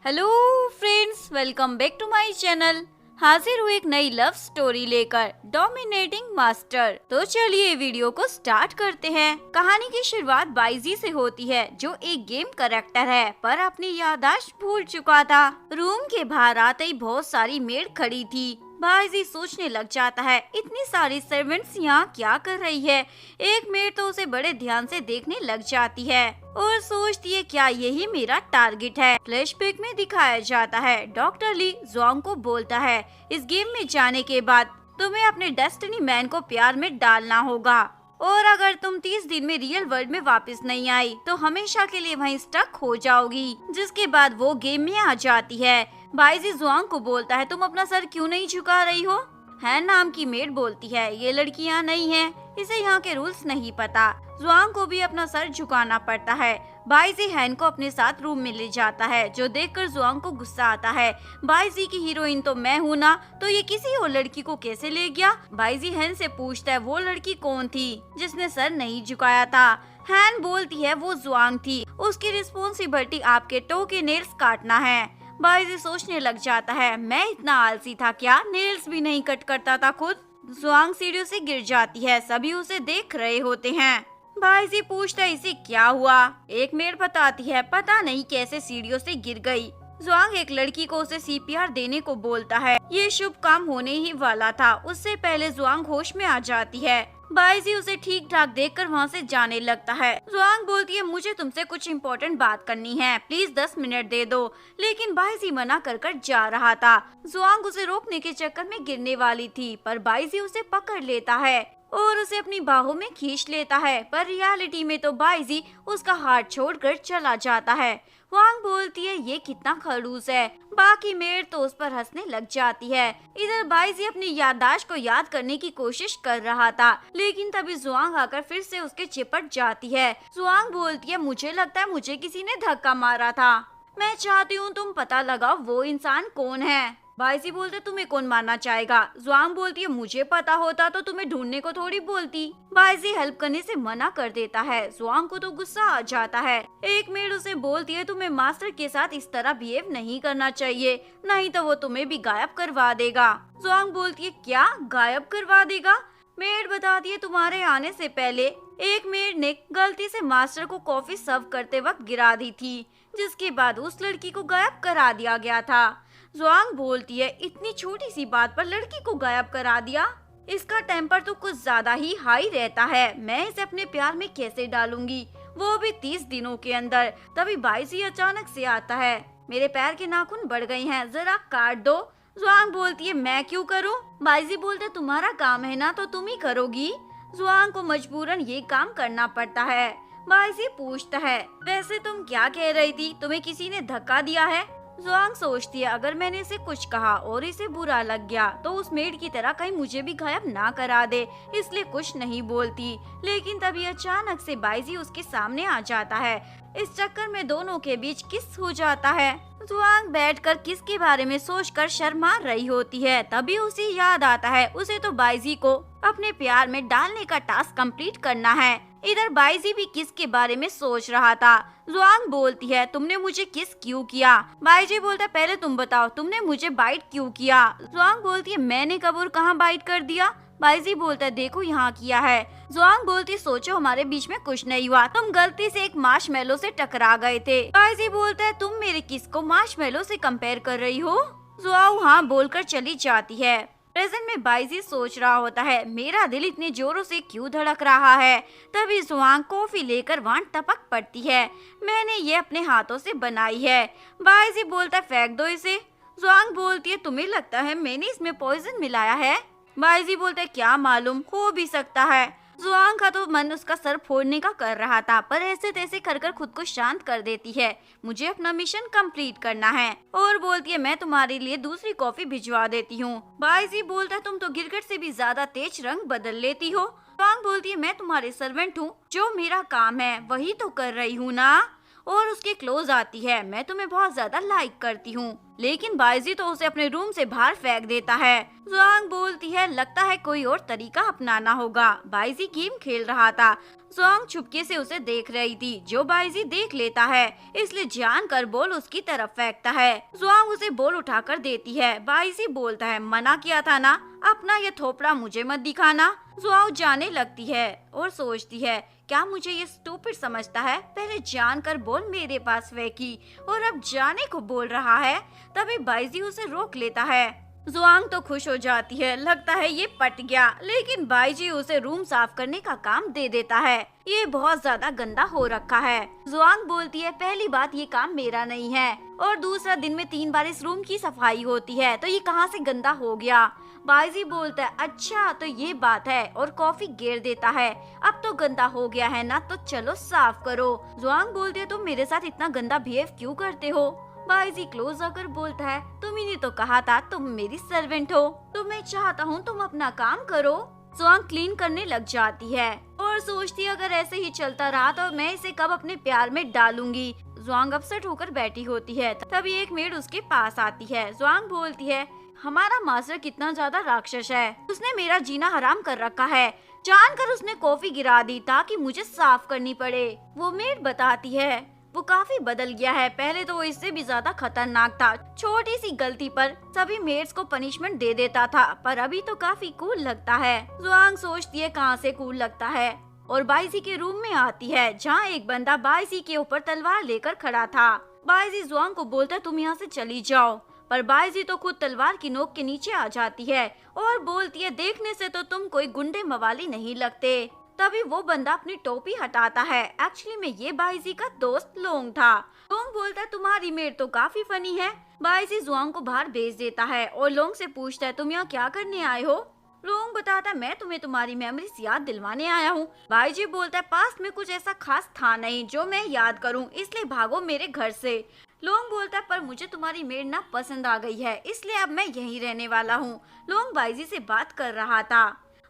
Hello friends, welcome back to my channel. हाजिर हूँ एक नई लव स्टोरी लेकर, डोमिनेटिंग मास्टर। तो चलिए वीडियो को स्टार्ट करते हैं। कहानी की शुरुआत बाइजी से होती है, जो एक गेम कैरेक्टर है पर अपनी याददाश्त भूल चुका था। रूम के बाहर आते ही बहुत सारी मेड खड़ी थी। बाइजी सोचने लग जाता है, इतनी सारी सर्वेंट्स यहाँ क्या कर रही है। एक मेड तो उसे बड़े ध्यान से देखने लग जाती है और सोचती है क्या यही मेरा टारगेट है। फ्लैशबैक में दिखाया जाता है, डॉक्टर ली ज़ोंग को बोलता है, इस गेम में जाने के बाद तुम्हें अपने डेस्टिनी मैन को प्यार में डालना होगा और अगर तुम 30 दिन में रियल वर्ल्ड में वापस नहीं आई तो हमेशा के लिए वहीं स्टक हो जाओगी। जिसके बाद वो गेम में आ जाती है। बाइजी ज़ोंग को बोलता है, तुम अपना सर क्यों नहीं झुका रही हो। हैन नाम की मेड बोलती है, ये लड़की यहाँ नहीं है, इसे यहाँ के रूल्स नहीं पता। ज़ोंग को भी अपना सर झुकाना पड़ता है। बाइजी हैन को अपने साथ रूम में ले जाता है, जो देखकर ज़ोंग को गुस्सा आता है। बाइजी की हीरोइन तो मैं हूँ ना, तो ये किसी और लड़की को कैसे ले गया। बाइजी हैन से पूछता है, वो लड़की कौन थी जिसने सर नहीं झुकाया था। हैन बोलती है, वो ज़ोंग थी, उसकी रिस्पॉन्सिबिलिटी आपके टो के नेल्स काटना है। बाइजी सोचने लग जाता है, मैं इतना आलसी था क्या, नेल्स भी नहीं कट करता था खुद। ज़ोंग सीढ़ियों से गिर जाती है, सभी उसे देख रहे होते हैं। बाइजी पूछता है, इसे क्या हुआ। एक मेड बताती है, पता नहीं कैसे सीढ़ियों से गिर गई। ज़ोंग एक लड़की को उसे सीपीआर देने को बोलता है। ये शुभ काम होने ही वाला था, उससे पहले ज़ोंग होश में आ जाती है। बाइजी उसे ठीक ठाक देखकर वहाँ से जाने लगता है। ज़ोंग बोलती है, मुझे तुमसे कुछ इम्पोर्टेंट बात करनी है, प्लीज 10 मिनट दे दो। लेकिन बाइजी मना कर जा रहा था। ज़ोंग उसे रोकने के चक्कर में गिरने वाली थी, पर बाइजी उसे पकड़ लेता है और उसे अपनी बाहों में खींच लेता है। पर रियलिटी में तो बाइजी उसका हाथ छोड़कर चला जाता है। वांग बोलती है, ये कितना खड़ूस है। बाकी मेड तो उस पर हंसने लग जाती है। इधर बाइजी अपनी याददाश्त को याद करने की कोशिश कर रहा था, लेकिन तभी ज़ोंग आकर फिर से उसके चिपट जाती है। ज़ोंग बोलती है, मुझे लगता है मुझे किसी ने धक्का मारा था, मैं चाहती हूँ तुम पता लगाओ वो इंसान कौन है। बाइजी बोलते, तुम्हें कौन मारना चाहेगा। ज़ोंग बोलती है, मुझे पता होता तो तुम्हें ढूंढने को थोड़ी बोलती। बाइजी हेल्प करने से मना कर देता है। ज़ोंग को तो गुस्सा आ जाता है। एक मेड उसे बोलती है, तुम्हें मास्टर के साथ इस तरह बिहेव नहीं करना चाहिए, नहीं तो वो तुम्हें भी गायब करवा देगा। ज़ोंग बोलती है, क्या गायब करवा देगा। मेड बताती है, तुम्हारे आने से पहले एक मेड ने गलती से मास्टर को कॉफी सर्व करते वक्त गिरा दी थी, जिसके बाद उस लड़की को गायब करा दिया गया था। ज़ोंग बोलती है, इतनी छोटी सी बात पर लड़की को गायब करा दिया, इसका टेम्पर तो कुछ ज्यादा ही हाई रहता है, मैं इसे अपने प्यार में कैसे डालूंगी, वो भी 30 दिनों के अंदर। तभी बाइजी अचानक से आता है, मेरे पैर के नाखून बढ़ गए हैं, जरा काट दो। ज़ोंग बोलती है, मैं क्यों करूं। बाइजी बोलते, तुम्हारा काम है ना, तो तुम ही करोगी। ज़ोंग को मजबूरन ये काम करना पड़ता है। बाइजी पूछता है, वैसे तुम क्या कह रही थी, तुम्हें किसी ने धक्का दिया है। ज़ोंग सोचती है, अगर मैंने इसे कुछ कहा और इसे बुरा लग गया तो उस मेड की तरह कहीं मुझे भी गायब ना करा दे, इसलिए कुछ नहीं बोलती। लेकिन तभी अचानक से बाइजी उसके सामने आ जाता है। इस चक्कर में दोनों के बीच किस हो जाता है। ज़ोंग बैठकर किस के बारे में सोचकर शर्मा रही होती है। तभी उसे याद आता है, उसे तो बाइजी को अपने प्यार में डालने का टास्क कंप्लीट करना है। इधर बाइजी भी किस के बारे में सोच रहा था। ज़ोंग बोलती है, तुमने मुझे किस क्यों किया। बाइजी बोलता है, पहले तुम बताओ तुमने मुझे बाइट क्यों किया। ज़ोंग बोलती है, मैंने कब और कहाँ बाइट कर दिया। बाइजी बोलता है, देखो यहाँ किया है। ज़ोंग बोलती, सोचो हमारे बीच में कुछ नहीं हुआ, तुम गलती से एक मार्शमेलो से टकरा गए थे। बाइजी बोलता है, तुम मेरे किस को मार्शमेलो से कंपेयर कर रही हो। ज़ोंग हाँ बोलकर चली जाती है। प्रेजेंट में बाइजी सोच रहा होता है, मेरा दिल इतने जोरों से क्यों धड़क रहा है। तभी ज़ोंग कॉफी लेकर वहाँ टपक पड़ती है, मैंने ये अपने हाथों से बनाई है। बाइजी बोलता है, फेंक दो इसे। ज़ोंग बोलती है, तुम्हें लगता है मैंने इसमें पॉइजन मिलाया है। बाइजी बोलता है, क्या मालूम, हो भी सकता है। ज़ोंग का तो मन उसका सर फोड़ने का कर रहा था, पर ऐसे तैसे कर खुद को शांत कर देती है। मुझे अपना मिशन कंप्लीट करना है और बोलती है, मैं तुम्हारे लिए दूसरी कॉफी भिजवा देती हूँ। बाइजी बोलता है, तुम तो गिरगिट से भी ज्यादा तेज रंग बदल लेती हो। ज़ोंग बोलती है, मैं तुम्हारे सर्वेंट हूँ, जो मेरा काम है वही तो कर रही हूँ ना। और उसके क्लोज आती है, मैं तुम्हें बहुत ज्यादा लाइक करती हूँ। लेकिन बाइजी तो उसे अपने रूम से बाहर फेंक देता है। जुआंग बोलती है लगता है कोई और तरीका अपनाना होगा। बाइजी गेम खेल रहा था। जुआंग चुपके से उसे देख रही थी, जो बाइजी देख लेता है, इसलिए जानकर बॉल उसकी तरफ फेंकता है। जुआंग उसे बॉल उठाकर देती है। बाइजी बोलता है मना किया था ना, अपना ये थोपड़ा मुझे मत दिखाना। जुआंग जाने लगती है और सोचती है क्या मुझे ये स्टूपिड समझता है, पहले जानकर बॉल मेरे पास फेंकी और अब जाने को बोल रहा है। तभी बाइजी उसे रोक लेता है। जुआंग तो खुश हो जाती है, लगता है ये पट गया, लेकिन बाइजी उसे रूम साफ करने का काम दे देता है। ये बहुत ज्यादा गंदा हो रखा है। जुआंग बोलती है पहली बात ये काम मेरा नहीं है, और दूसरा दिन में 3 बार इस रूम की सफाई होती है, तो ये कहाँ से गंदा हो गया। बाइजी बोलता है अच्छा तो ये बात है, और कॉफी गिर देता है। अब तो गंदा हो गया है ना, तो चलो साफ करो। जुआंग बोलती है तुम मेरे साथ इतना गंदा बिहेव क्यों करते हो। बाइजी क्लोज आकर बोलता है तुम ही ने तो कहा था तुम मेरी सर्वेंट हो, तो मैं चाहता हूँ तुम अपना काम करो। जुआंग क्लीन करने लग जाती है और सोचती है अगर ऐसे ही चलता रहा तो मैं इसे कब अपने प्यार में डालूंगी। जुआंग अपसेट होकर बैठी होती है, तभी एक मेड उसके पास आती है। जुआंग बोलती है हमारा मास्टर कितना ज्यादा राक्षस है, उसने मेरा जीना हराम कर रखा है। जानकर उसने कॉफी गिरा दी ताकि मुझे साफ करनी पड़े। वो मेड बताती है वो काफी बदल गया है, पहले तो वो इससे भी ज्यादा खतरनाक था। छोटी सी गलती पर सभी मेड्स को पनिशमेंट दे देता था, पर अभी तो काफी कूल लगता है। जुआंग सोचती है कहाँ से कूल लगता है, और बाइजी के रूम में आती है जहाँ एक बंदा बाइजी के ऊपर तलवार लेकर खड़ा था। बाइजी जुआंग को बोलता है तुम यहाँ से चली जाओ, पर बाइजी तो खुद तलवार की नोक के नीचे आ जाती है और बोलती है देखने से तो तुम कोई गुंडे मवाली नहीं लगते। तभी वो बंदा अपनी टोपी हटाता है। एक्चुअली में ये बाइजी का दोस्त लोंग था। लोंग बोलता है तुम्हारी मेड तो काफी फनी है। बाइजी जुआंग को बाहर भेज देता है और लोंग से पूछता है तुम यहाँ क्या करने आए हो। लोंग बताता है मैं तुम्हें तुम्हारी मेमोरीज याद दिलवाने आया हूँ। बाइजी बोलता है पास्ट में कुछ ऐसा खास था नहीं जो मैं याद करूँ, इसलिए भागो मेरे घर से। लोंग बोलता है पर मुझे तुम्हारी मेड ना पसंद आ गई है, इसलिए अब मैं यहीं रहने वाला हूँ। लोंग बाइजी से बात कर रहा था।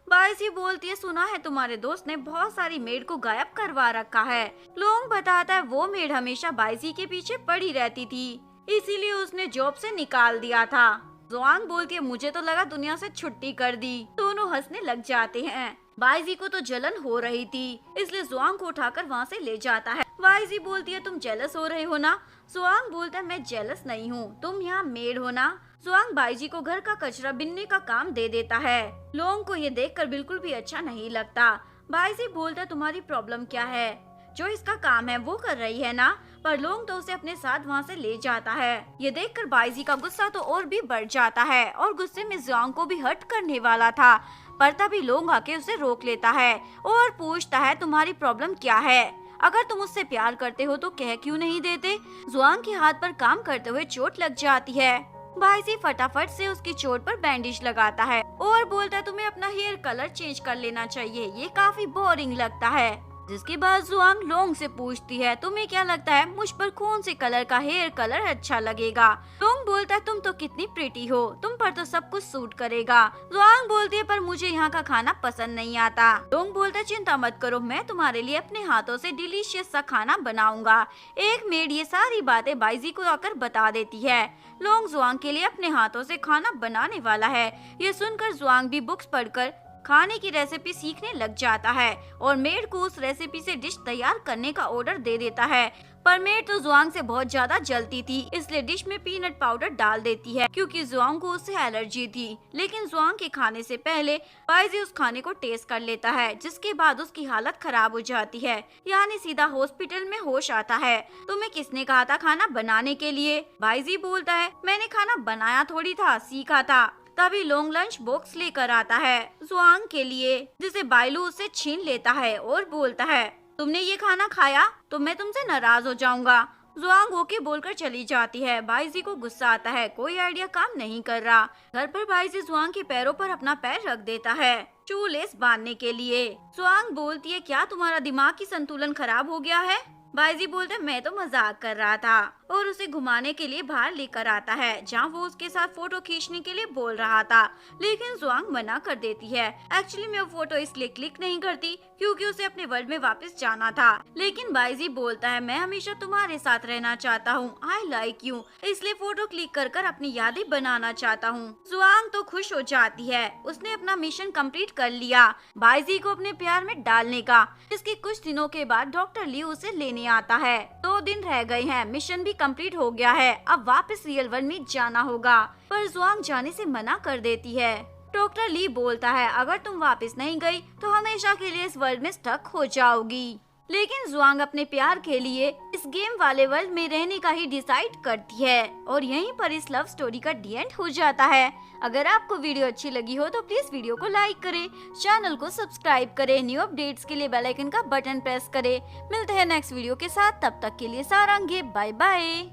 बाइजी बोलती है सुना है तुम्हारे दोस्त ने बहुत सारी मेड को गायब करवा रखा है। लोंग बताता है वो मेड हमेशा बाइजी के पीछे पड़ी रहती थी, इसीलिए उसने जॉब से निकाल दिया था। जुआंग बोलती है मुझे तो लगा दुनिया से छुट्टी कर दी। दोनों हंसने लग जाते हैं। बाइजी को तो जलन हो रही थी, इसलिए जुआंग को उठाकर वहाँ से ले जाता है। बाइजी बोलती है तुम जेलस हो रहे हो ना। जुआंग बोलता है मैं जेलस नहीं हूँ, तुम यहाँ मेड हो ना। जुआंग बाइजी को घर का कचरा बिनने का काम दे देता है। लोंग को ये देखकर बिल्कुल भी अच्छा नहीं लगता। बाइजी बोलता है तुम्हारी प्रॉब्लम क्या है, जो इसका काम है वो कर रही है ना। पर लोंग तो उसे अपने साथ वहाँ से ले जाता है। ये देखकर बाइजी का गुस्सा तो और भी बढ़ जाता है और गुस्से में जुआंग को भी हर्ट करने वाला था, पर तभी लोंग आके उसे रोक लेता है और पूछता है तुम्हारी प्रॉब्लम क्या है, अगर तुम उससे प्यार करते हो तो कह क्यों नहीं देते। जुआंग के हाथ पर काम करते हुए चोट लग जाती है। बाइजी फटाफट से उसकी चोट पर बैंडेज लगाता है और बोलता है तुम्हें अपना हेयर कलर चेंज कर लेना चाहिए, ये काफी बोरिंग लगता है। जिसके बाद जुआंग लोंग से पूछती है तुम्हें क्या लगता है मुझ पर कौन से कलर का हेयर कलर अच्छा लगेगा। लोंग बोलता है तुम तो कितनी प्रिटी हो, तुम पर तो सब कुछ सूट करेगा। जुआंग बोलती है पर मुझे यहाँ का खाना पसंद नहीं आता। लोंग बोलता है चिंता मत करो, मैं तुम्हारे लिए अपने हाथों से डिलीशियस सा खाना बनाऊंगा। एक मेड ये सारी बातें बाइजी को आकर बता देती है। लोंग जुआंग के लिए अपने हाथों से खाना बनाने वाला है। ये सुनकर जुआंग भी बुक्स पढ़कर खाने की रेसिपी सीखने लग जाता है और मेड को उस रेसिपी से डिश तैयार करने का ऑर्डर दे देता है। पर मेड तो जुआंग से बहुत ज्यादा जलती थी, इसलिए डिश में पीनट पाउडर डाल देती है क्योंकि जुआंग को उससे एलर्जी थी। लेकिन जुआंग के खाने से पहले बाइजी उस खाने को टेस्ट कर लेता है, जिसके बाद उसकी हालत खराब हो जाती है, यानी सीधा हॉस्पिटल में होश आता है। तुम्हें किसने कहा था खाना बनाने के लिए। बाइजी बोलता है मैंने खाना बनाया थोड़ी था, सीखा था। तभी लोंग लंच बॉक्स लेकर आता है जुआंग के लिए, जिसे बाइलू उससे छीन लेता है और बोलता है तुमने ये खाना खाया तो मैं तुमसे नाराज हो जाऊंगा। जुआंग ओके बोलकर चली जाती है। बाइजी को गुस्सा आता है, कोई आइडिया काम नहीं कर रहा। घर पर बाइजी जुआंग के पैरों पर अपना पैर रख देता है शूलेस बांधने के लिए। जुआंग बोलती है क्या तुम्हारा दिमाग की संतुलन खराब हो गया है। बाइजी बोलते मैं तो मजाक कर रहा था। और उसे घुमाने के लिए बाहर लेकर आता है, जहाँ वो उसके साथ फोटो खींचने के लिए बोल रहा था, लेकिन जुआंग मना कर देती है। एक्चुअली मैं वो फोटो इसलिए क्लिक नहीं करती क्योंकि उसे अपने वर्ल्ड में वापस जाना था, लेकिन बाइजी बोलता है मैं हमेशा तुम्हारे साथ रहना चाहता हूँ, आई लाइक यू, इसलिए फोटो क्लिक कर अपनी यादें बनाना चाहता हूँ। जुआंग तो खुश हो जाती है, उसने अपना मिशन कंप्लीट कर लिया बाइजी को अपने प्यार में डालने का। इसके कुछ दिनों के बाद डॉक्टर ली उसे लेने आता है। 2 दिन रह गए हैं, मिशन भी कंप्लीट हो गया है, अब वापस रियल वर्ल्ड में जाना होगा, पर जुआंग जाने से मना कर देती है। डॉक्टर ली बोलता है अगर तुम वापस नहीं गई तो हमेशा के लिए इस वर्ल्ड में स्टक हो जाओगी। लेकिन जुआंग अपने प्यार के लिए इस गेम वाले वर्ल्ड में रहने का ही डिसाइड करती है और यहीं पर इस लव स्टोरी का डी एंड हो जाता है। अगर आपको वीडियो अच्छी लगी हो तो प्लीज वीडियो को लाइक करें, चैनल को सब्सक्राइब करें, न्यू अपडेट्स के लिए बेल आइकन का बटन प्रेस करें। मिलते हैं नेक्स्ट वीडियो के साथ, तब तक के लिए सारंगे, बाय बाय।